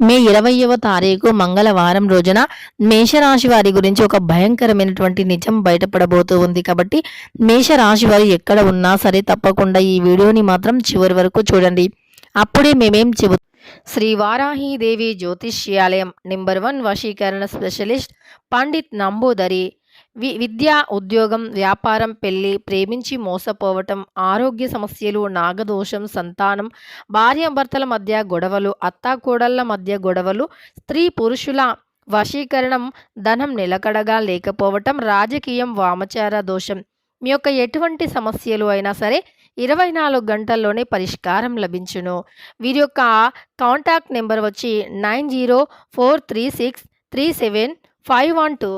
మే 20వ తారీఖు మంగళవారం రోజున మేషరాశి వారి గురించి ఒక భయంకరమైనటువంటి నిజం బయటపడబోతూ ఉంది. కాబట్టి మేషరాశి వారు ఎక్కడ ఉన్నా సరే తప్పకుండా ఈ వీడియోని మాత్రం చివరి వరకు చూడండి. అప్పుడే మేమేం చెబు శ్రీ వారాహీదేవి జ్యోతిష్యాలయం నెంబర్ 1 వశీకరణ స్పెషలిస్ట్ పండిత్ నంబూదరి. విద్య, ఉద్యోగం, వ్యాపారం, పెళ్లి, ప్రేమించి మోసపోవటం, ఆరోగ్య సమస్యలు, నాగదోషం, సంతానం, భార్యాభర్తల మధ్య గొడవలు, అత్తాకోడళ్ల మధ్య గొడవలు, స్త్రీ పురుషుల వశీకరణం, ధనం నిలకడగా లేకపోవటం, రాజకీయం, వామచార దోషం, మీ యొక్క ఎటువంటి సమస్యలు అయినా సరే 24 గంటల్లోనే పరిష్కారం లభించును. వీరి యొక్క కాంటాక్ట్ నెంబర్ వచ్చి 9043637512.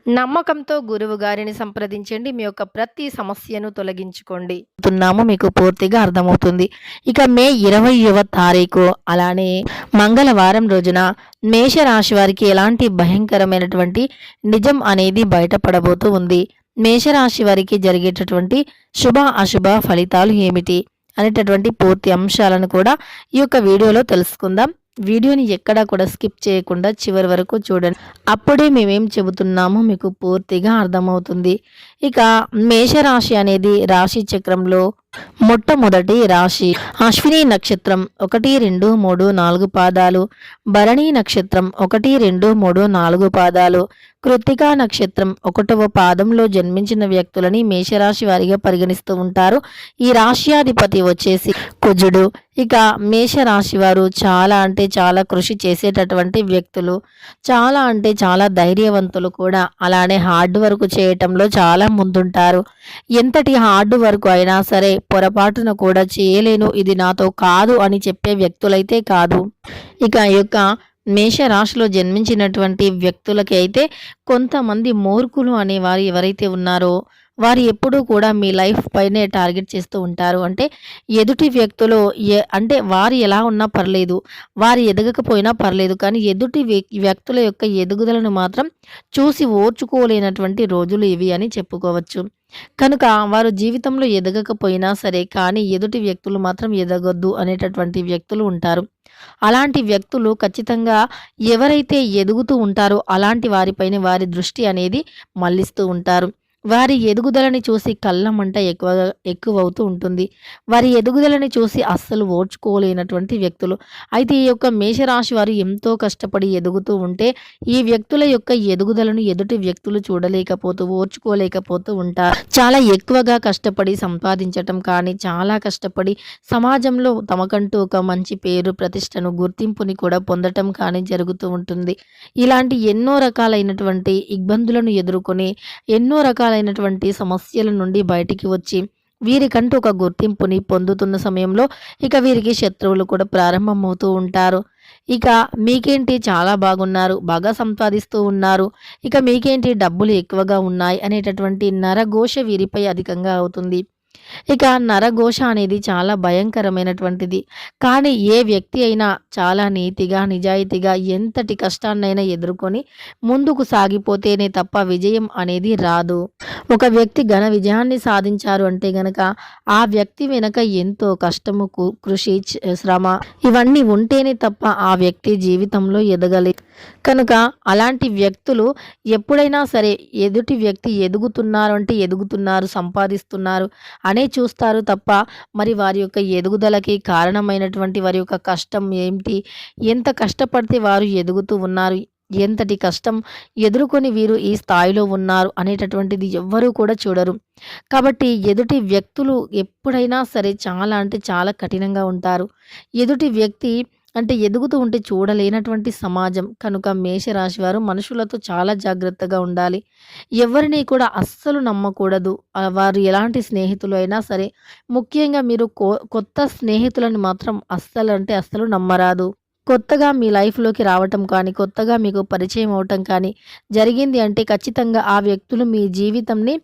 నమ్మకంతో గురువు గారిని సంప్రదించండి. మీ యొక్క ప్రతి సమస్యను తొలగించుకోండి. మీకు పూర్తిగా అర్థమవుతుంది. ఇక మే 20వ తారీఖు అలానే మంగళవారం రోజున మేషరాశి వారికి ఎలాంటి భయంకరమైనటువంటి నిజం అనేది బయటపడబోతూ ఉంది. మేషరాశి వారికి జరిగేటటువంటి శుభ అశుభ ఫలితాలు ఏమిటి అనేటటువంటి పూర్తి అంశాలను కూడా ఈ యొక్క వీడియోలో తెలుసుకుందాం. వీడియోని ఎక్కడా కూడా స్కిప్ చేయకుండా చివరి వరకు చూడండి. అప్పుడే మేమేం చెబుతున్నామో మీకు పూర్తిగా అర్థమవుతుంది. ఇక మేషరాశి అనేది రాశి చక్రంలో మొట్టమొదటి రాశి. అశ్విని నక్షత్రం 1, 2, 3, 4 పాదాలు, భరణి నక్షత్రం 1, 2, 3, 4 పాదాలు, కృత్తికా నక్షత్రం 1వ పాదంలో జన్మించిన వ్యక్తులని మేషరాశి వారిగా పరిగణిస్తూ ఉంటారు. ఈ రాశ్యాధిపతి వచ్చేసి కుజుడు. ఇక మేషరాశి వారు చాలా అంటే చాలా కృషి చేసేటటువంటి వ్యక్తులు, చాలా అంటే చాలా ధైర్యవంతులు కూడా. అలానే హార్డ్ వర్క్ చేయటంలో చాలా ముందుంటారు. ఎంతటి హార్డ్ వర్క్ అయినా సరే పొరపాటున కూడా చేయలేను, ఇది నాతో కాదు అని చెప్పే వ్యక్తులైతే కాదు. ఇక ఈ యొక్క మేషరాశిలో జన్మించినటువంటి వ్యక్తులకి అయితే కొంతమంది మూర్ఖులు అనేవారు ఎవరైతే ఉన్నారో వారు ఎప్పుడూ కూడా మీ లైఫ్ పైనే టార్గెట్ చేస్తూ ఉంటారు. అంటే ఎదుటి వ్యక్తులు అంటే వారు ఎలా ఉన్నా పర్లేదు, వారు ఎదగకపోయినా పర్లేదు, కానీ ఎదుటి వ్యక్తుల యొక్క ఎదుగుదలను మాత్రం చూసి ఓర్చుకోలేనటువంటి రోజులు ఇవి అని చెప్పుకోవచ్చు. కనుక వారు జీవితంలో ఎదగకపోయినా సరే కానీ ఎదుటి వ్యక్తులు మాత్రం ఎదగొద్దు అనేటటువంటి వ్యక్తులు ఉంటారు. అలాంటి వ్యక్తులు ఖచ్చితంగా ఎవరైతే ఎదుగుతూ ఉంటారో అలాంటి వారిపైన వారి దృష్టి అనేది మళ్లిస్తూ ఉంటారు. వారి ఎదుగుదలని చూసి కళ్ళమంట ఎక్కువవుతూ ఉంటుంది. వారి ఎదుగుదలని చూసి అస్సలు ఓర్చుకోలేనటువంటి వ్యక్తులు. అయితే ఈ యొక్క మేషరాశి వారు ఎంతో కష్టపడి ఎదుగుతూ ఉంటే ఈ వ్యక్తుల యొక్క ఎదుగుదలను ఎదుటి వ్యక్తులు చూడలేకపోతూ ఓర్చుకోలేకపోతూ ఉంటారు. చాలా ఎక్కువగా కష్టపడి సంపాదించటం కానీ, చాలా కష్టపడి సమాజంలో తమకంటూ ఒక మంచి పేరు, ప్రతిష్టను, గుర్తింపుని కూడా పొందటం కానీ జరుగుతూ ఉంటుంది. ఇలాంటి ఎన్నో రకాలైనటువంటి ఇబ్బందులను ఎదుర్కొని ఎన్నో రకాలైనటువంటి సమస్యల నుండి బయటికి వచ్చి వీరికంటూ ఒక గుర్తింపుని పొందుతున్న సమయంలో ఇక వీరికి శత్రువులు కూడా ప్రారంభమవుతూ ఉంటారు. ఇక మీకేంటి చాలా బాగున్నారు, బాగా సంపాదిస్తూ ఉన్నారు, ఇక మీకేంటి డబ్బులు ఎక్కువగా ఉన్నాయి అనేటటువంటి నరఘోష వీరిపై అధికంగా అవుతుంది. ఇక నరఘోష అనేది చాలా భయంకరమైనటువంటిది. కానీ ఏ వ్యక్తి అయినా చాలా నీతిగా, నిజాయితీగా ఎంతటి కష్టాన్నైనా ఎదుర్కొని ముందుకు సాగిపోతేనే తప్ప విజయం అనేది రాదు. ఒక వ్యక్తి ఘన విజయాన్ని సాధించారు అంటే గనక ఆ వ్యక్తి వెనక ఎంతో కష్టము, కృషి, శ్రమ ఇవన్నీ ఉంటేనే తప్ప ఆ వ్యక్తి జీవితంలో ఎదగలేదు. కనుక అలాంటి వ్యక్తులు ఎప్పుడైనా సరే ఎదుటి వ్యక్తి ఎదుగుతున్నారు అంటే ఎదుగుతున్నారు, సంపాదిస్తున్నారు అనే చూస్తారు తప్ప మరి వారి యొక్క ఎదుగుదలకి కారణమైనటువంటి వారి యొక్క కష్టం ఏమిటి, ఎంత కష్టపడితే వారు ఎదుగుతూ ఉన్నారు, ఎంతటి కష్టం ఎదుర్కొని వీరు ఈ స్థాయిలో ఉన్నారు అనేటటువంటిది ఎవ్వరూ కూడా చూడరు. కాబట్టి ఎదుటి వ్యక్తులు ఎప్పుడైనా సరే చాలా అంటే చాలా కఠినంగా ఉంటారు. ఎదుటి వ్యక్తి అంటే ఎదుగుతూ ఉంటే చూడలేనటువంటి సమాజం. కనుక మేషరాశి వారు మనుషులతో చాలా జాగ్రత్తగా ఉండాలి. ఎవరిని కూడా అస్సలు నమ్మకూడదు. వారు ఎలాంటి స్నేహితులు అయినా సరే, ముఖ్యంగా మీరు కొత్త స్నేహితులను మాత్రం అస్సలు నమ్మరాదు. కొత్తగా మీ లైఫ్లోకి రావటం కానీ, కొత్తగా మీకు పరిచయం అవటం కానీ జరిగింది అంటే ఖచ్చితంగా ఆ వ్యక్తులు మీ జీవితంని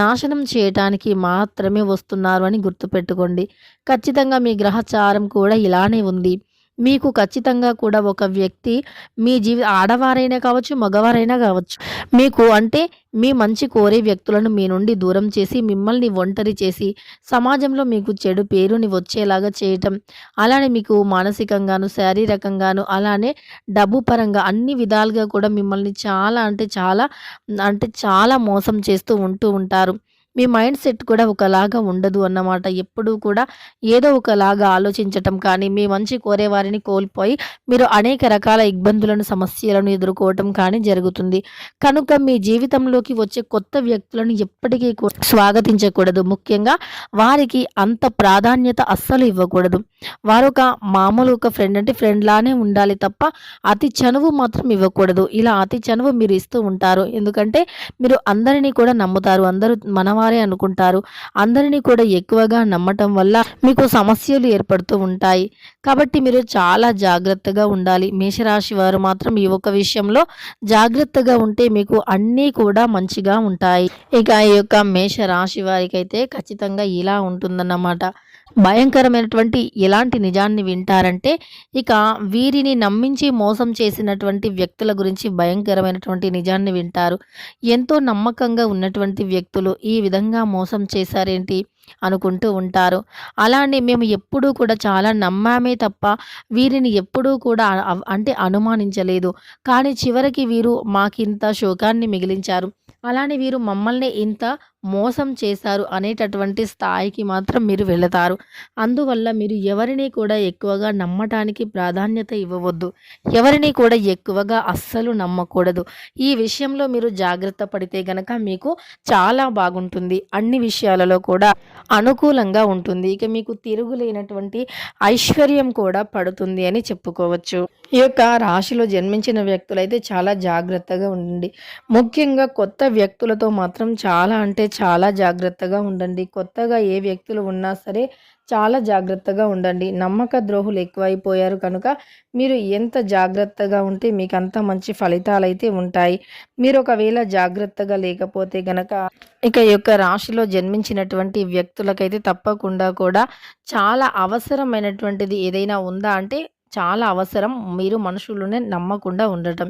నాశనం చేయటానికి మాత్రమే వస్తున్నారు అని గుర్తుపెట్టుకోండి. ఖచ్చితంగా మీ గ్రహచారం కూడా ఇలానే ఉంది. మీకు ఖచ్చితంగా కూడా ఒక వ్యక్తి మీ ఆడవారైనా కావచ్చు, మగవారైనా కావచ్చు. మీకు అంటే మీ మంచి కోరే వ్యక్తులను మీ నుండి దూరం చేసి, మిమ్మల్ని ఒంటరి చేసి, సమాజంలో మీకు చెడు పేరుని వచ్చేలాగా చేయటం, అలానే మీకు మానసికంగాను, శారీరకంగాను, అలానే డబ్బు పరంగా అన్ని విధాలుగా కూడా మిమ్మల్ని చాలా అంటే చాలా మోసం చేస్తూ ఉంటారు. మీ మైండ్ సెట్ కూడా ఒకలాగా ఉండదు అన్నమాట. ఎప్పుడూ కూడా ఏదో ఒకలాగా ఆలోచించటం కానీ, మీ మంచి కోరేవారిని కోల్పోయి మీరు అనేక రకాల ఇబ్బందులను, సమస్యలను ఎదుర్కోవటం కానీ జరుగుతుంది. కనుక మీ జీవితంలోకి వచ్చే కొత్త వ్యక్తులను ఎప్పటికీ స్వాగతించకూడదు. ముఖ్యంగా వారికి అంత ప్రాధాన్యత అస్సలు ఇవ్వకూడదు. వారొక మామూలు ఒక ఫ్రెండ్ అంటే ఫ్రెండ్ లానే ఉండాలి తప్ప అతి చనువు మాత్రం ఇవ్వకూడదు. ఇలా అతి చనువు మీరు ఇస్తూ ఉంటారు. ఎందుకంటే మీరు అందరినీ కూడా నమ్ముతారు. అందరూ మనవారే అనుకుంటారు. అందరినీ కూడా ఎక్కువగా నమ్మటం వల్ల మీకు సమస్యలు ఏర్పడుతూ ఉంటాయి. కాబట్టి మీరు చాలా జాగ్రత్తగా ఉండాలి. మేషరాశి వారు మాత్రం ఈ ఒక్క విషయంలో జాగ్రత్తగా ఉంటే మీకు అన్నీ కూడా మంచిగా ఉంటాయి. ఇక ఈ యొక్క మేషరాశి వారికైతే ఖచ్చితంగా ఇలా ఉంటుందన్నమాట. భయంకరమైనటువంటి ఎలాంటి నిజాన్ని వింటారంటే, ఇక వీరిని నమ్మించి మోసం చేసినటువంటి వ్యక్తుల గురించి భయంకరమైనటువంటి నిజాన్ని వింటారు. ఎంతో నమ్మకంగా ఉన్నటువంటి వ్యక్తులు ఈ విధంగా మోసం చేశారేంటి అనుకుంటూ ఉంటారు. అలానే మేము ఎప్పుడూ కూడా చాలా నమ్మామే తప్ప వీరిని ఎప్పుడూ కూడా అంటే అనుమానించలేదు. కానీ చివరికి వీరు మాకింత శోకాన్ని మిగిలించారు. అలానే వీరు మమ్మల్ని ఇంత మోసం చేశారు అనేటటువంటి స్థాయికి మాత్రం మీరు వెళతారు. అందువల్ల మీరు ఎవరిని కూడా ఎక్కువగా నమ్మటానికి ప్రాధాన్యత ఇవ్వవద్దు. ఎవరిని కూడా ఎక్కువగా అస్సలు నమ్మకూడదు. ఈ విషయంలో మీరు జాగ్రత్త పడితే గనక మీకు చాలా బాగుంటుంది. అన్ని విషయాలలో కూడా అనుకూలంగా ఉంటుంది. ఇక మీకు తిరుగులేనటువంటి ఐశ్వర్యం కూడా పడుతుంది అని చెప్పుకోవచ్చు. ఈ యొక్క రాశిలో జన్మించిన వ్యక్తులైతే చాలా జాగ్రత్తగా ఉండండి. ముఖ్యంగా కొత్త వ్యక్తులతో మాత్రం చాలా అంటే చాలా జాగ్రత్తగా ఉండండి. కొత్తగా ఏ వ్యక్తులు ఉన్నా సరే చాలా జాగ్రత్తగా ఉండండి. నమ్మక ద్రోహులు ఎక్కువైపోయారు కనుక మీరు ఎంత జాగ్రత్తగా ఉంటే మీకు అంత మంచి ఫలితాలైతే ఉంటాయి. మీరు ఒకవేళ జాగ్రత్తగా లేకపోతే గనక ఇక ఈ యొక్క రాశిలో జన్మించినటువంటి వ్యక్తులకైతే తప్పకుండా కూడా చాలా అవసరమైనటువంటిది ఏదైనా ఉందా అంటే చాలా అవసరం. మీరు మనుషులనే నమ్మకుండా ఉండటం.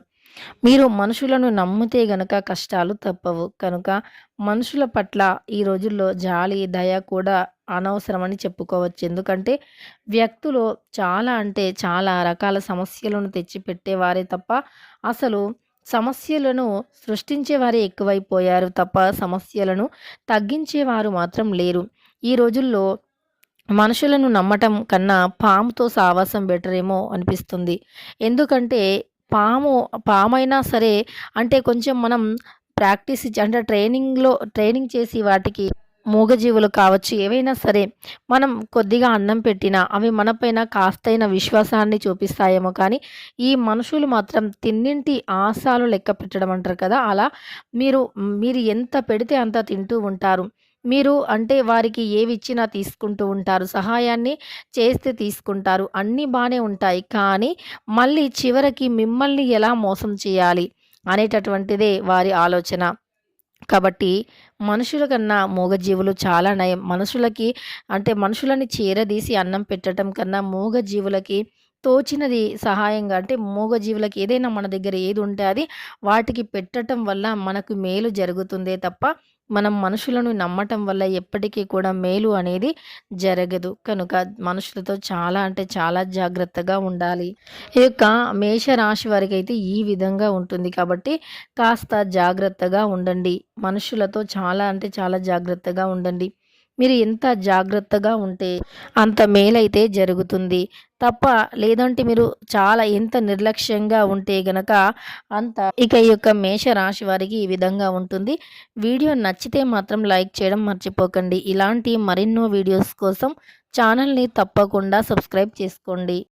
మీరు మనుషులను నమ్మితే గనక కష్టాలు తప్పవు. కనుక మనుషుల పట్ల ఈ రోజుల్లో జాలి, దయ కూడా అనవసరమని చెప్పుకోవచ్చు. ఎందుకంటే వ్యక్తులు చాలా అంటే చాలా రకాల సమస్యలను తెచ్చిపెట్టేవారే తప్ప అసలు సమస్యలను సృష్టించేవారే ఎక్కువైపోయారు తప్ప సమస్యలను తగ్గించేవారు మాత్రం లేరు. ఈ రోజుల్లో మనుషులను నమ్మటం కన్నా పాముతో సావాసం బెటర్ ఏమో అనిపిస్తుంది. ఎందుకంటే పామైనా సరే అంటే కొంచెం మనం ప్రాక్టీస్ ఇచ్చి అంటే ట్రైనింగ్ చేసి వాటికి మూగజీవులు కావచ్చు ఏవైనా సరే మనం కొద్దిగా అన్నం పెట్టినా అవి మనపైన కాస్తైన విశ్వాసాన్ని చూపిస్తాయేమో కానీ ఈ మనుషులు మాత్రం తిన్నింటి ఆశాలు లెక్క పెట్టడం అంటారు కదా అలా మీరు ఎంత పెడితే అంత తింటూ ఉంటారు. మీరు అంటే వారికి ఏవిచ్చినా తీసుకుంటూ ఉంటారు. సహాయాన్ని చేస్తే తీసుకుంటారు. అన్నీ బానే ఉంటాయి. కానీ మళ్ళీ చివరికి మిమ్మల్ని ఎలా మోసం చేయాలి అనేటటువంటిదే వారి ఆలోచన. కాబట్టి మనుషుల కన్నా మూగజీవులు చాలా నయం. మనుషులని చేరదీసి అన్నం పెట్టటం కన్నా మూగజీవులకి తోచినది సహాయంగా అంటే మూగజీవులకి ఏదైనా మన దగ్గర ఏది ఉంటే అది వాటికి పెట్టటం వల్ల మనకు మేలు జరుగుతుందే తప్ప మనం మనుషులను నమ్మటం వల్ల ఎప్పటికీ కూడా మేలు అనేది జరగదు. కనుక మనుషులతో చాలా అంటే చాలా జాగ్రత్తగా ఉండాలి. ఈ యొక్క మేషరాశి వారికైతే ఈ విధంగా ఉంటుంది కాబట్టి కాస్త జాగ్రత్తగా ఉండండి. మనుషులతో చాలా అంటే చాలా జాగ్రత్తగా ఉండండి. మీరు ఎంత జాగ్రత్తగా ఉంటే అంత మేలైతే జరుగుతుంది తప్ప లేదంటే మీరు చాలా ఎంత నిర్లక్ష్యంగా ఉంటే గనక అంత ఇక ఈ యొక్క మేషరాశి వారికి ఈ విధంగా ఉంటుంది. వీడియో నచ్చితే మాత్రం లైక్ చేయడం మర్చిపోకండి. ఇలాంటి మరెన్నో వీడియోస్ కోసం ఛానల్ని తప్పకుండా సబ్స్క్రైబ్ చేసుకోండి.